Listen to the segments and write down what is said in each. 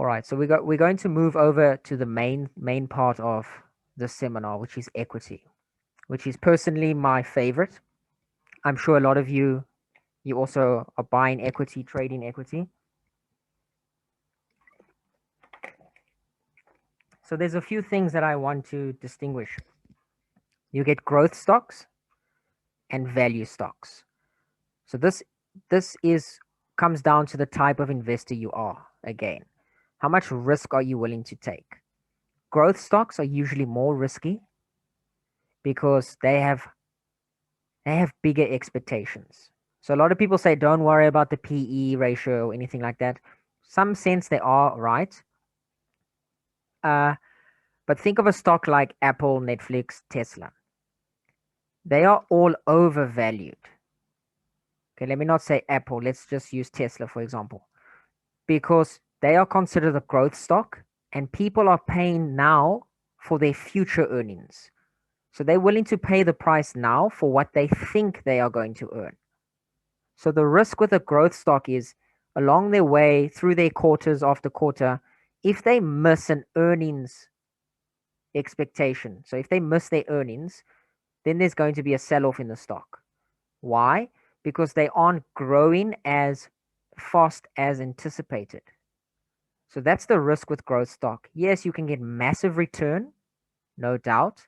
All right, so we're going to move over to the main part of the seminar, which is equity, which is personally my favorite. I'm sure a lot of you also are buying equity, trading equity. So there's a few things that I want to distinguish. You get growth stocks and value stocks. So this is comes down to the type of investor you are again. How much risk are you willing to take? Growth stocks are usually more risky because they have bigger expectations. So a lot of people say don't worry about the PE ratio or anything like that. Some sense they are right. But think of a stock like Apple, Netflix, Tesla. They are all overvalued. Okay, let me not say Apple. Let's just use Tesla, for example, because they are considered a growth stock and people are paying now for their future earnings. So they're willing to pay the price now for what they think they are going to earn. So the risk with a growth stock is along their way through their quarters after quarter, if they miss an earnings expectation, so if they miss their earnings, then there's going to be a sell off in the stock. Why? Because they aren't growing as fast as anticipated. So that's the risk with growth stock. Yes, you can get massive return, no doubt,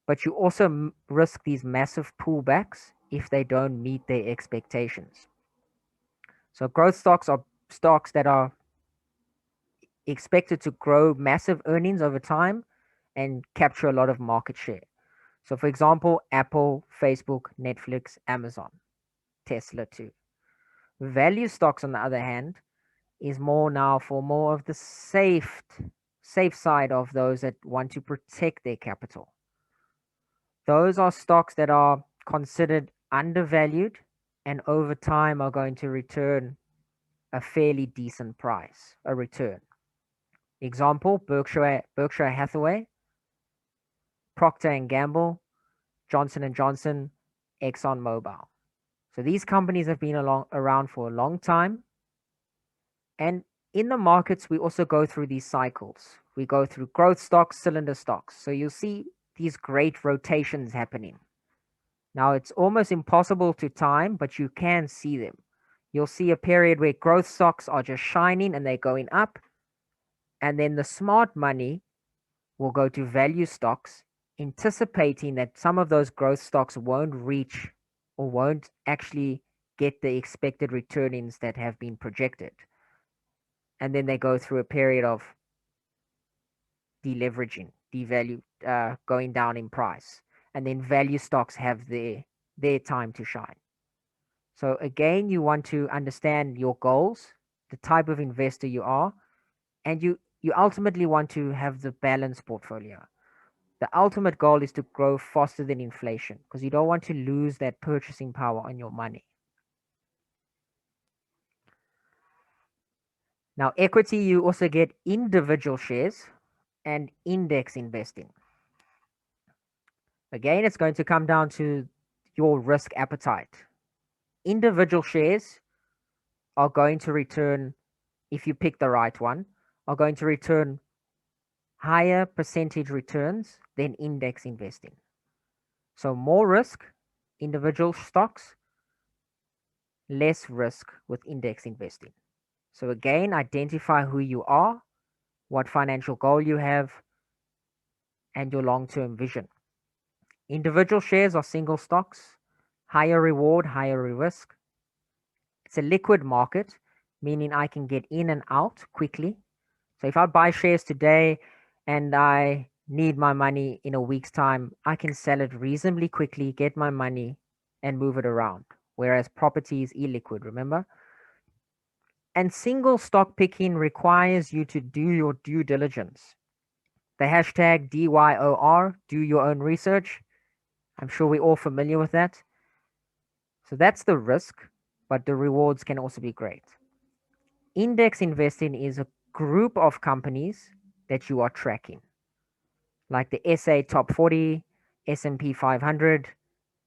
but you also risk these massive pullbacks if they don't meet their expectations. So growth stocks are stocks that are expected to grow massive earnings over time and capture a lot of market share. So for example, Apple, Facebook, Netflix, Amazon, Tesla too. Value stocks, on the other hand, is more now for more of the safe side of those that want to protect their capital. Those are stocks that are considered undervalued and over time are going to return a fairly decent price, a return. Example, Berkshire Hathaway, Procter and Gamble, Johnson and Johnson, ExxonMobil. So these companies have been around for a long time. And in the markets, we also go through these cycles. We go through growth stocks, cylinder stocks. So you'll see these great rotations happening. Now, it's almost impossible to time, but you can see them. You'll see a period where growth stocks are just shining and they're going up. And then the smart money will go to value stocks, anticipating that some of those growth stocks won't reach or won't actually get the expected returnings that have been projected. And then they go through a period of deleveraging, going down in price. And then value stocks have their time to shine. So again, you want to understand your goals, the type of investor you are, and you ultimately want to have the balanced portfolio. The ultimate goal is to grow faster than inflation because you don't want to lose that purchasing power on your money. Now, equity, you also get individual shares and index investing. Again, it's going to come down to your risk appetite. Individual shares are going to return, if you pick the right one, are going to return higher percentage returns than index investing. So more risk, individual stocks, less risk with index investing. So again, identify who you are, what financial goal you have, and your long-term vision. Individual shares are single stocks, higher reward, higher risk. It's a liquid market, meaning I can get in and out quickly. So if I buy shares today and I need my money in a week's time, I can sell it reasonably quickly, get my money, and move it around. Whereas property is illiquid, remember? And single stock picking requires you to do your due diligence. The hashtag DYOR, do your own research. I'm sure we're all familiar with that. So that's the risk, but the rewards can also be great. Index investing is a group of companies that you are tracking, like the SA Top 40, S&P 500.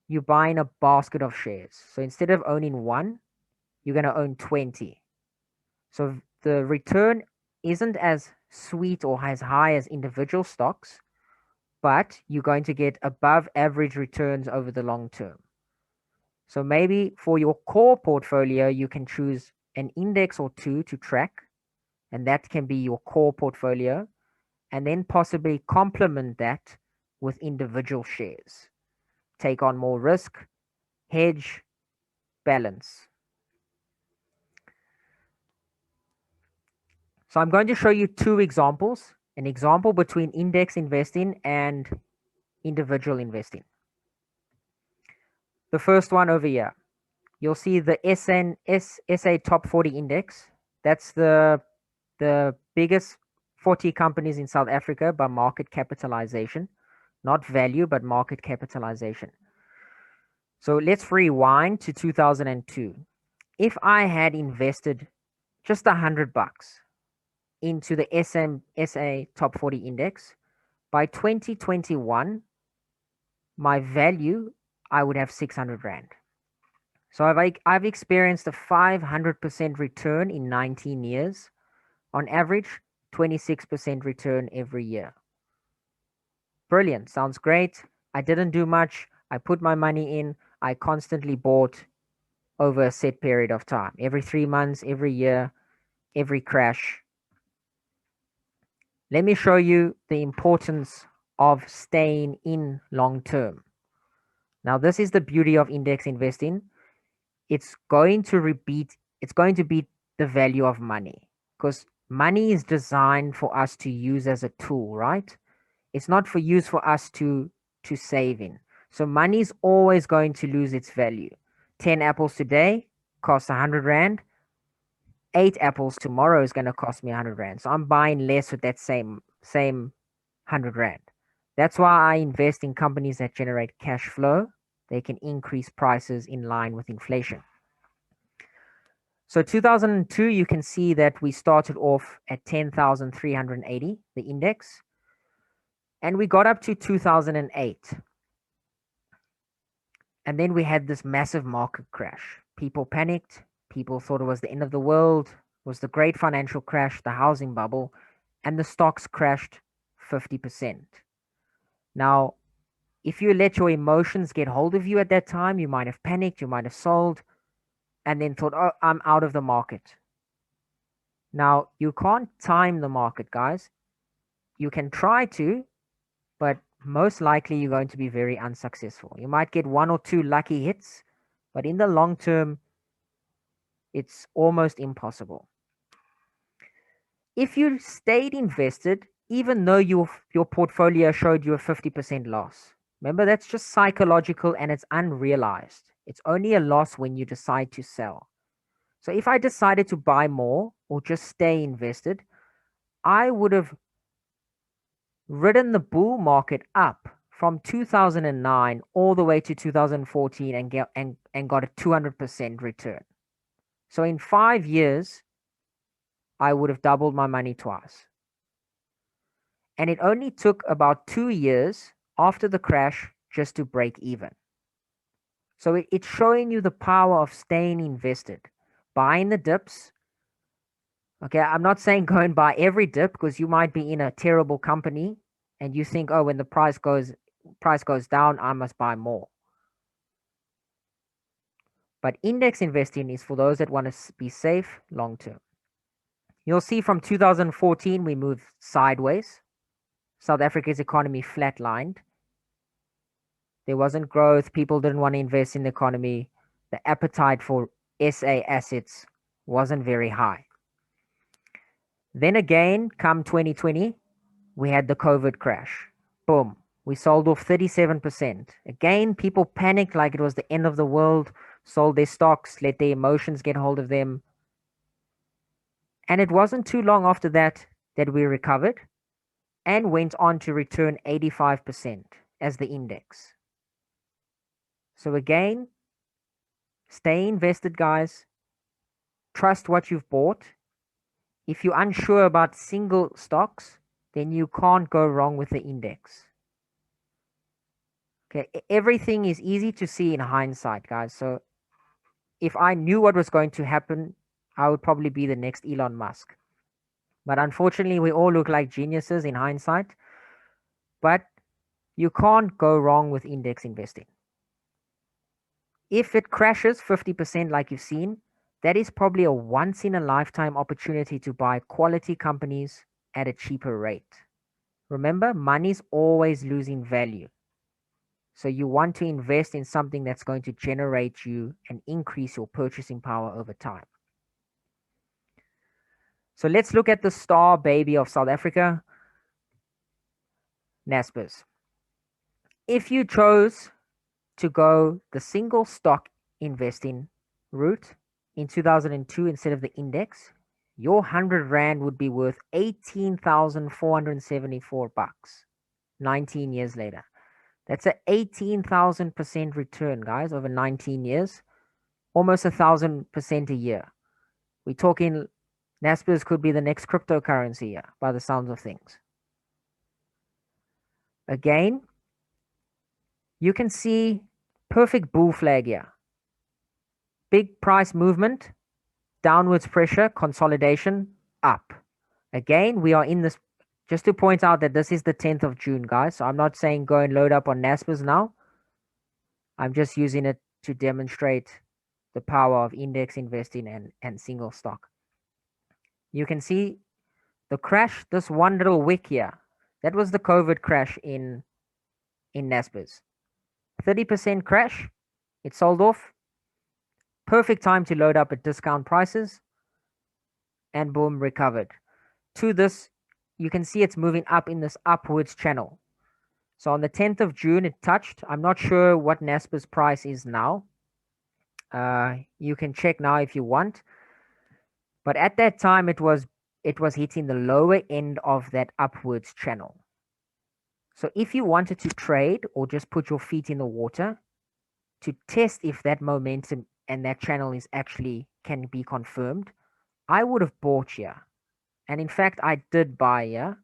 You're buying a basket of shares. So instead of owning one, you're going to own 20. So the return isn't as sweet or as high as individual stocks, but you're going to get above average returns over the long term. So maybe for your core portfolio, you can choose an index or two to track, and that can be your core portfolio, and then possibly complement that with individual shares. Take on more risk, hedge, balance. So I'm going to show you two examples, an example between index investing and individual investing. The first one over here, you'll see the SA Top 40 Index. That's the biggest 40 companies in South Africa by market capitalization, not value, but market capitalization. So let's rewind to 2002. If I had invested just $100 into the SA Top 40 Index, by 2021, my value, I would have 600 Rand. So I've experienced a 500% return in 19 years. On average, 26% return every year. Brilliant. Sounds great. I didn't do much. I put my money in. I constantly bought over a set period of time. Every 3 months, every year, every crash. Let me show you the importance of staying in long term. Now, this is the beauty of index investing. It's going to beat the value of money, because money is designed for us to use as a tool, right? It's not for use for us to save in. So money is always going to lose its value. 10 apples today cost 100 Rand. 8 apples tomorrow is going to cost me 100 Rand. So I'm buying less with that same 100 Rand. That's why I invest in companies that generate cash flow. They can increase prices in line with inflation. So 2002, you can see that we started off at 10,380, the index, and we got up to 2008. And then we had this massive market crash. People panicked. People thought it was the end of the world. It was the great financial crash, the housing bubble, and the stocks crashed 50%. Now, if you let your emotions get hold of you at that time, you might have panicked, you might have sold, and then thought, oh, I'm out of the market. Now, you can't time the market, guys. You can try to, but most likely you're going to be very unsuccessful. You might get 1 or 2 lucky hits, but in the long term, it's almost impossible. If you stayed invested, even though your portfolio showed you a 50% loss, remember that's just psychological and it's unrealized. It's only a loss when you decide to sell. So if I decided to buy more or just stay invested, I would have ridden the bull market up from 2009 all the way to 2014 and got a 200% return. So in 5 years, I would have doubled my money twice. And it only took about 2 years after the crash just to break even. So it's showing you the power of staying invested, buying the dips. Okay, I'm not saying go and buy every dip, because you might be in a terrible company and you think, oh, when the price goes down, I must buy more. But index investing is for those that want to be safe long term. You'll see from 2014, we moved sideways. South Africa's economy flatlined. There wasn't growth. People didn't want to invest in the economy. The appetite for SA assets wasn't very high. Then again, come 2020, we had the COVID crash. Boom. We sold off 37%. Again, people panicked like it was the end of the world, sold their stocks, let their emotions get hold of them. And it wasn't too long after that that we recovered and went on to return 85% as the index. So again, stay invested, guys. Trust what you've bought. If you're unsure about single stocks, then you can't go wrong with the index. Okay, everything is easy to see in hindsight, guys. So if I knew what was going to happen, I would probably be the next Elon Musk. But unfortunately, we all look like geniuses in hindsight. But you can't go wrong with index investing. If it crashes 50% like you've seen, that is probably a once in a lifetime opportunity to buy quality companies at a cheaper rate. Remember, money's always losing value. So you want to invest in something that's going to generate you and increase your purchasing power over time. So let's look at the star baby of South Africa, Naspers. If you chose to go the single stock investing route in 2002 instead of the index, your 100 Rand would be worth 18,474 bucks 19 years later. That's a 18,000% return, guys, over 19 years, almost 1,000% a year. We're talking Naspers could be the next cryptocurrency here, by the sounds of things. Again, you can see perfect bull flag here. Big price movement, downwards pressure, consolidation, up. Again, we are in this, just to point out that this is the 10th of June, guys. So I'm not saying go and load up on Naspers now. I'm just using it to demonstrate the power of index investing and single stock. You can see the crash, this one little wick here. That was the COVID crash in Naspers. 30% crash. It sold off. Perfect time to load up at discount prices. And boom, recovered. To this, you can see it's moving up in this upwards channel. So on the 10th of June, it touched. I'm not sure what Naspers price is now. You can check now if you want. But at that time, it was hitting the lower end of that upwards channel. So if you wanted to trade or just put your feet in the water to test if that momentum and that channel is actually can be confirmed, I would have bought here. And in fact, I did buy here.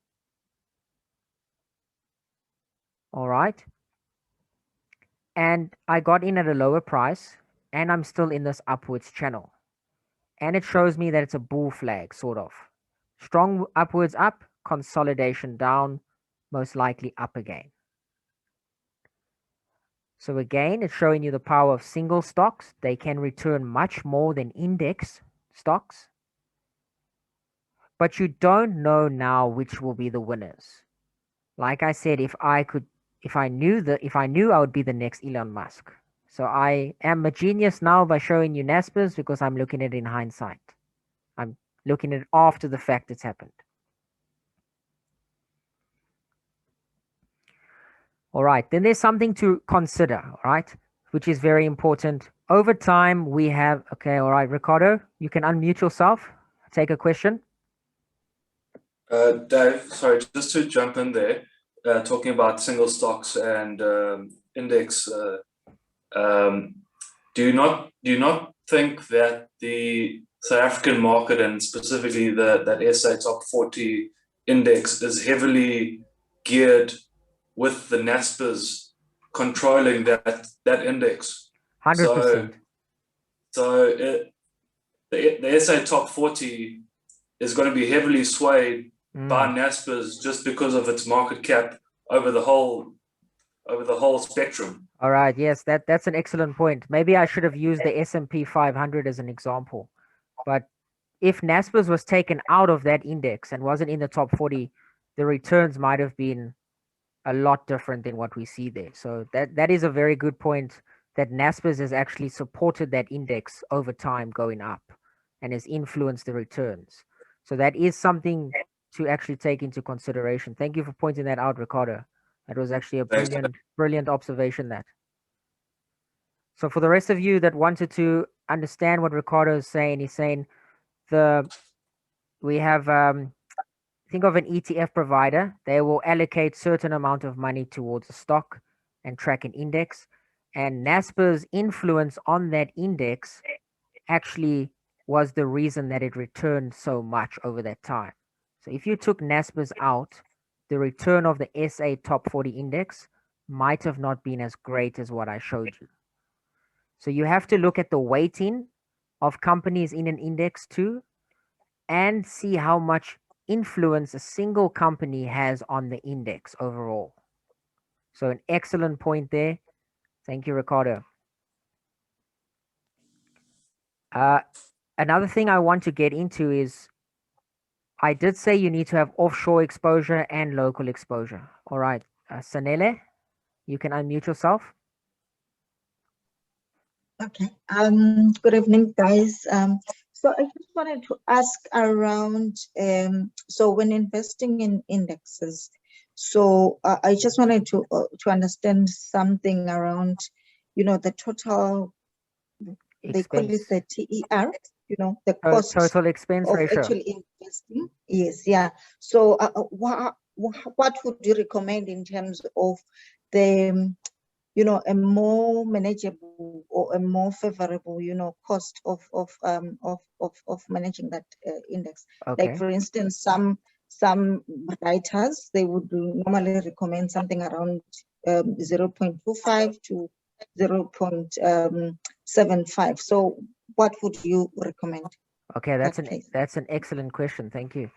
All right. And I got in at a lower price and I'm still in this upwards channel. And it shows me that it's a bull flag, sort of. Strong upwards up, consolidation down, most likely up again. So again, it's showing you the power of single stocks. They can return much more than index stocks. But you don't know now which will be the winners. Like I said, if I knew I would be the next Elon Musk. So I am a genius now by showing you Naspers because I'm looking at it in hindsight. I'm looking at it after the fact it's happened. All right, then there's something to consider, all right, which is very important. Over time, we have, okay, all right, Ricardo, you can unmute yourself, take a question. Dave, sorry, just to jump in there, talking about single stocks and index, do you not think that the South African market and specifically that SA Top 40 index is heavily geared with the Naspers controlling that index? 100%. So the SA Top 40 is going to be heavily swayed by Naspers just because of its market cap over the whole spectrum. All right, yes, that's an excellent point. Maybe I should have used the S&P 500 as an example. But if Naspers was taken out of that index and wasn't in the top 40, the returns might have been a lot different than what we see there. So that is a very good point, that Naspers has actually supported that index over time going up and has influenced the returns. So that is something to actually take into consideration. Thank you for pointing that out, Ricardo. That was actually a brilliant observation that. So for the rest of you that wanted to understand what Ricardo is saying, he's saying we have think of an ETF provider. They will allocate certain amount of money towards a stock and track an index. And Naspers' influence on that index actually was the reason that it returned so much over that time. So if you took Naspers out, the return of the SA Top 40 index might have not been as great as what I showed you. So you have to look at the weighting of companies in an index too, and see how much influence a single company has on the index overall. So an excellent point there. Thank you, Ricardo. Another thing I want to get into is I did say you need to have offshore exposure and local exposure. All right, Sanele, you can unmute yourself. Okay. Good evening, guys. So I just wanted to ask around, so when investing in indexes, so I just wanted to understand something around, the total, they call it the TER, the cost total expense of ratio. actually investing. Yes, yeah. So what would you recommend in terms of the a more manageable or a more favorable, cost of managing that index? Okay. Like for instance, some writers, they would normally recommend something around 0.25 to 0.75. So what would you recommend? Okay, that's an excellent question. Thank you.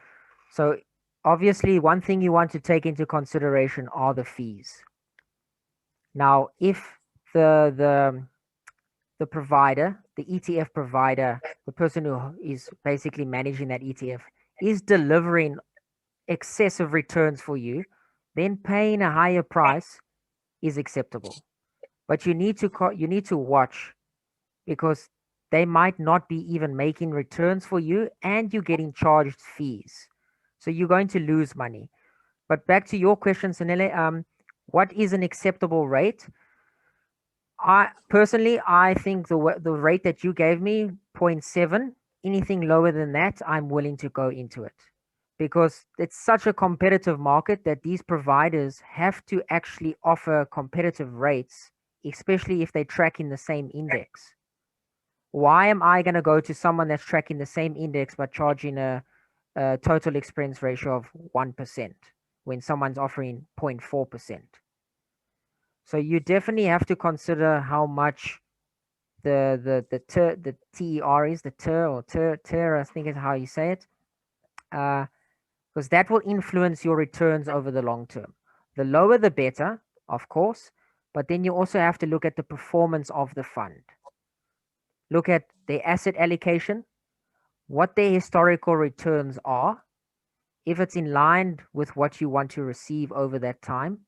So obviously one thing you want to take into consideration are the fees. Now, if the provider, the ETF provider, the person who is basically managing that ETF is delivering excessive returns for you, then paying a higher price is acceptable. But you need to watch, because they might not be even making returns for you and you're getting charged fees. So you're going to lose money. But back to your question, Sanele, what is an acceptable rate? I think the rate that you gave me, 0.7, anything lower than that, I'm willing to go into it, because it's such a competitive market that these providers have to actually offer competitive rates, especially if they're tracking the same index. Why am I going to go to someone that's tracking the same index but charging a total expense ratio of 1% when someone's offering 0.4%? So you definitely have to consider how much the TER is, the TER, I think is how you say it, because that will influence your returns over the long term. The lower the better, of course, but then you also have to look at the performance of the fund. Look at their asset allocation, what their historical returns are, if it's in line with what you want to receive over that time.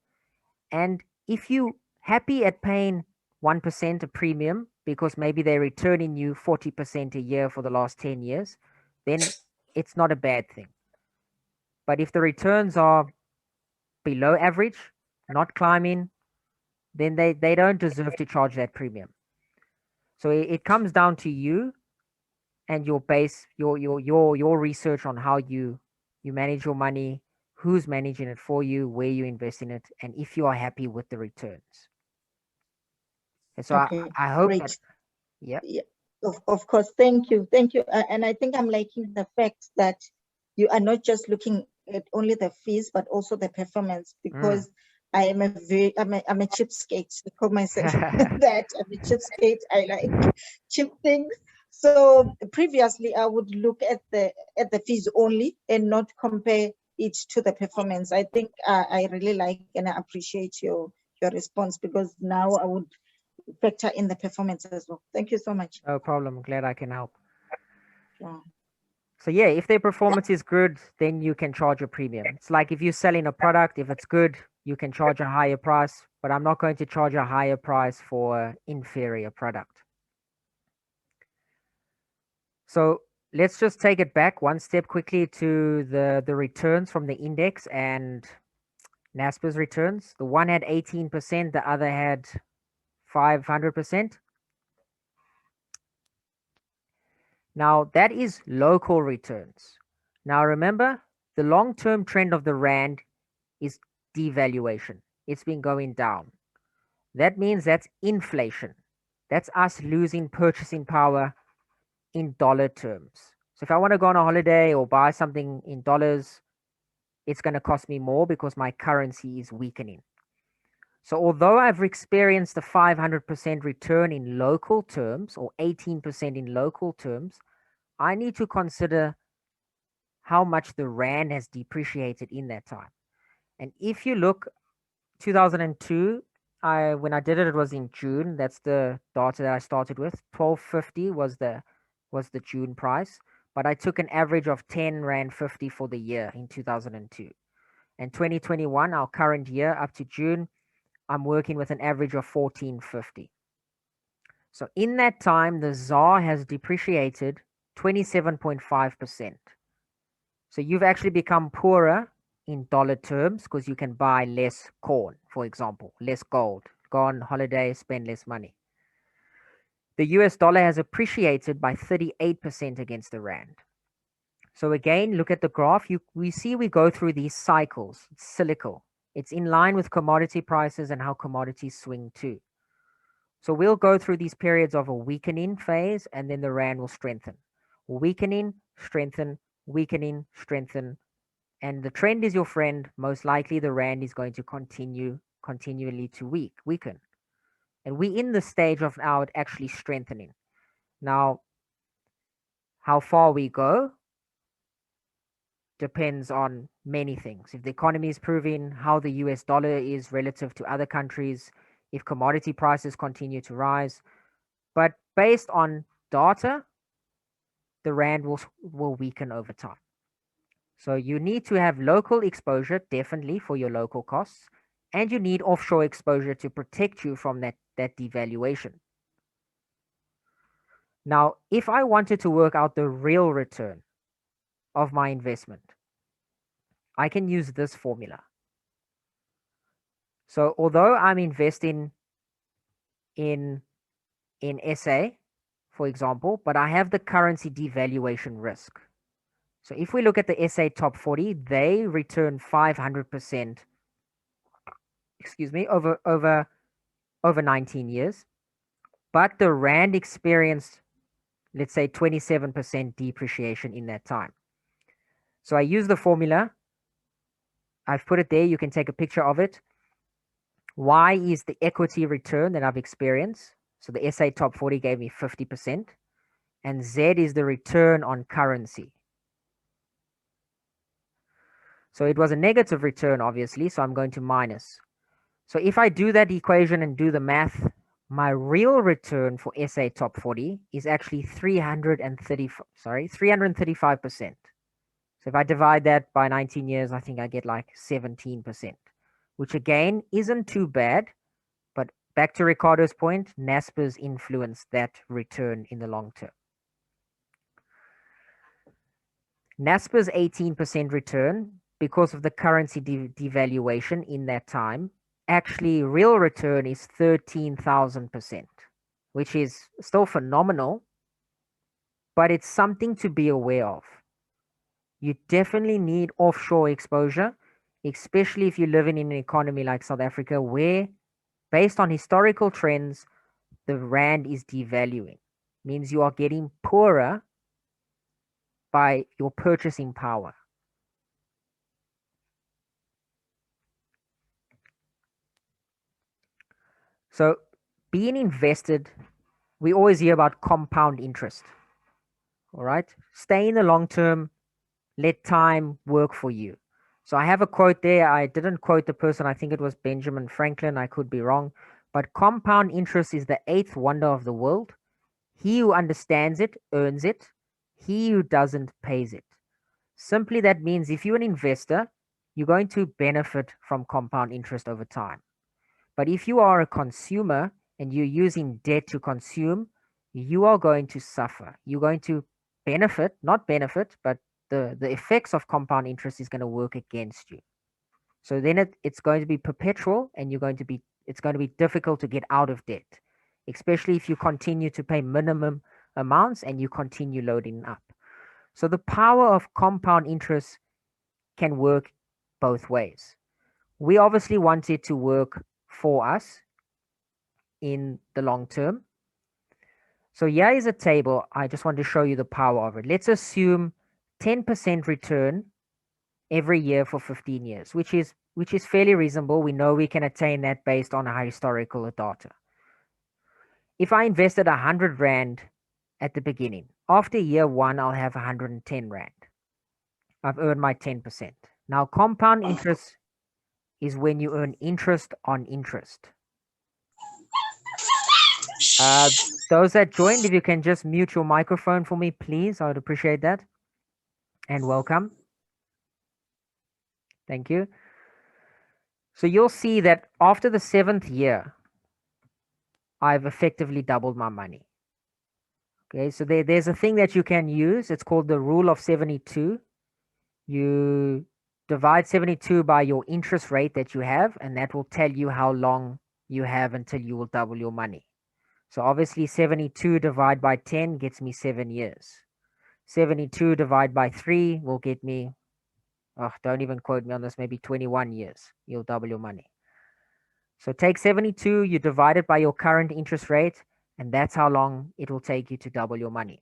And if you happy at paying 1% a premium because maybe they're returning you 40% a year for the last 10 years, then it's not a bad thing. But if the returns are below average, not climbing, then they don't deserve to charge that premium. So it comes down to you and your base, your research on how you manage your money, who's managing it for you, where you invest in it, and if you are happy with the returns. And so okay, I hope great. that, yeah. Of course, thank you. And I think I'm liking the fact that you are not just looking at only the fees, but also the performance, because I am I'm a cheapskate. I call myself that. I'm a cheapskate. I like cheap things. So previously, I would look at the fees only and not compare it to the performance. I think I really like and I appreciate your response, because now I would factor in the performance as well. Thank you so much. No problem. I'm glad I can help. Sure. So yeah, if their performance is good, then you can charge a premium. It's like if you're selling a product, if it's good, you can charge a higher price, but I'm not going to charge a higher price for an inferior product. So let's just take it back one step quickly to the returns from the index and NASPA's returns. The one had 18%, the other had 500%. Now that is local returns. Now remember, the long-term trend of the rand is devaluation. It's been going down. That means that's inflation. That's us losing purchasing power in dollar terms. So if I want to go on a holiday or buy something in dollars, it's going to cost me more because my currency is weakening. So although I've experienced a 500% return in local terms or 18% in local terms, I need to consider how much the rand has depreciated in that time. And if you look 2002, when I did it, it was in June. That's the data that I started with. 12.50 was the June price, but I took an average of 10 rand 50 for the year in 2002. And 2021, our current year up to June, I'm working with an average of 14.50. So in that time, the ZAR has depreciated 27.5%. So you've actually become poorer in dollar terms because you can buy less corn, for example, less gold, go on holiday, spend less money. The US dollar has appreciated by 38% against the rand. So again, look at the graph. We see we go through these cycles. It's cyclical. It's in line with commodity prices and how commodities swing too. So we'll go through these periods of a weakening phase, and then the rand will strengthen. Weakening, strengthen, weakening, strengthen. And the trend is your friend. Most likely the rand is going to continually to weaken. And we're in the stage of now it actually strengthening. Now, how far we go depends on many things. If the economy is proving how the US dollar is relative to other countries, if commodity prices continue to rise. But based on data, the rand will weaken over time. So you need to have local exposure, definitely, for your local costs, and you need offshore exposure to protect you from that devaluation. Now, if I wanted to work out the real return of my investment, I can use this formula. So although I'm investing in SA, for example, but I have the currency devaluation risk. So if we look at the SA top 40, they return 500%, excuse me, over 19 years. But the rand experienced, let's say, 27% depreciation in that time. So I use the formula. I've put it there. You can take a picture of it. Y is the equity return that I've experienced. So the SA top 40 gave me 50%. And Z is the return on currency. So it was a negative return, obviously, so I'm going to minus. So if I do that equation and do the math, my real return for SA top 40 is actually 335%. So if I divide that by 19 years, I think I get like 17%, which again isn't too bad. But back to Ricardo's point, NASPER's influenced that return in the long term. NASPER's 18% return, because of the currency devaluation in that time, actually real return is 13,000%, which is still phenomenal, but it's something to be aware of. You definitely need offshore exposure, especially if you're living in an economy like South Africa, where based on historical trends, the rand is devaluing. Means you are getting poorer by your purchasing power. So being invested, we always hear about compound interest. All right. Stay in the long term. Let time work for you. So I have a quote there. I didn't quote the person. I think it was Benjamin Franklin. I could be wrong. But compound interest is the eighth wonder of the world. He who understands it earns it. He who doesn't pays it. Simply that means if you're an investor, you're going to benefit from compound interest over time. But if you are a consumer and you're using debt to consume, you are going to suffer. You're going to benefit, not benefit, but the effects of compound interest is going to work against you. So then it's going to be perpetual, and it's going to be difficult to get out of debt, especially if you continue to pay minimum amounts and you continue loading up. So the power of compound interest can work both ways. We obviously want it to work for us in the long term. So here is a table. I just want to show you the power of it. Let's assume 10% return every year for 15 years, which is fairly reasonable. We know we can attain that based on our historical data. If I invested 100 Rand at the beginning, after year one, I'll have 110 Rand. I've earned my 10%. Now, compound interest is when you earn interest on interest. Those that joined, if you can just mute your microphone for me, please, I would appreciate that. And welcome. Thank you. So you'll see that after the 7th year, I've effectively doubled my money. Okay, so there's a thing that you can use. It's called the rule of 72. You divide 72 by your interest rate that you have, and that will tell you how long you have until you will double your money. So obviously 72 divided by 10 gets me 7 years. 72 divided by 3 will get me, oh, don't even quote me on this, maybe 21 years. You'll double your money. So take 72, you divide it by your current interest rate, and that's how long it will take you to double your money.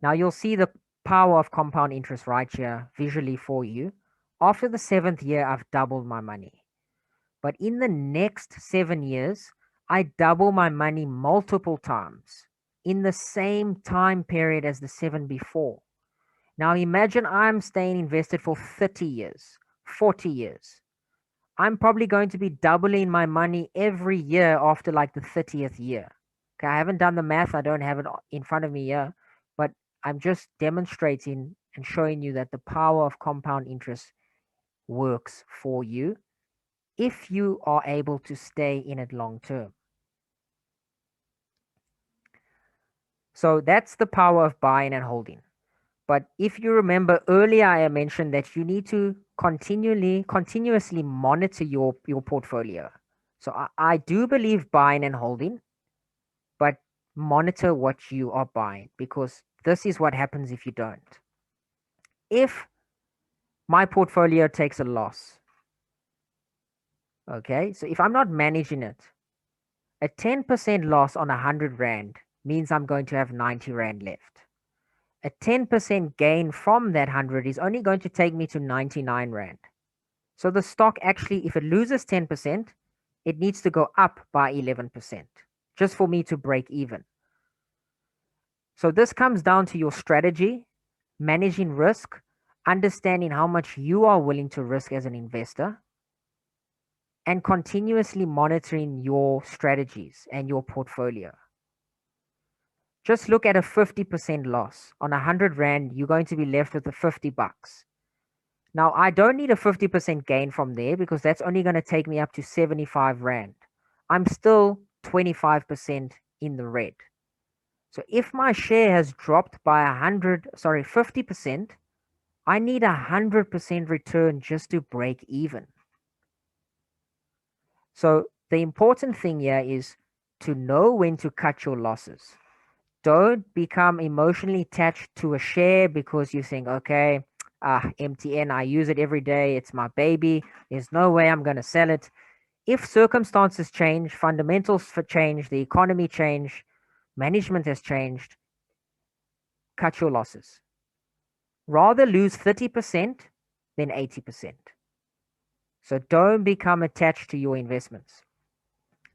Now you'll see the power of compound interest right here visually for you. After the 7th year, I've doubled my money. But in the next 7 years, I double my money multiple times in the same time period as the 7 before. Now imagine I'm staying invested for 30 years, 40 years. I'm probably going to be doubling my money every year after like the 30th year. Okay, I haven't done the math. I don't have it in front of me here, but I'm just demonstrating and showing you that the power of compound interest works for you if you are able to stay in it long term. So that's the power of buying and holding. But if you remember earlier, I mentioned that you need to continuously monitor your portfolio. So I do believe buying and holding, but monitor what you are buying, because this is what happens if you don't. If my portfolio takes a loss, okay, so if I'm not managing it, a 10% loss on 100 Rand means I'm going to have 90 Rand left. A 10% gain from that 100 is only going to take me to 99 Rand. So the stock actually, if it loses 10%, it needs to go up by 11% just for me to break even. So this comes down to your strategy, managing risk, understanding how much you are willing to risk as an investor, and continuously monitoring your strategies and your portfolio. Just look at a 50% loss. On 100 Rand, you're going to be left with the 50 bucks. Now, I don't need a 50% gain from there because that's only going to take me up to 75 Rand. I'm still 25% in the red. So if my share has dropped by 50%, I need 100% return just to break even. So the important thing here is to know when to cut your losses. Don't become emotionally attached to a share because you think, okay, MTN, I use it every day. It's my baby. There's no way I'm going to sell it. If circumstances change, fundamentals change, the economy change, management has changed, cut your losses. Rather lose 30% than 80%. So don't become attached to your investments.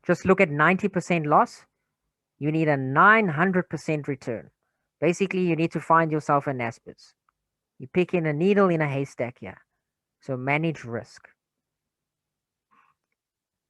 Just look at 90% loss. You need a 900% return. Basically, you need to find yourself a Naspers. You're picking a needle in a haystack here. So manage risk.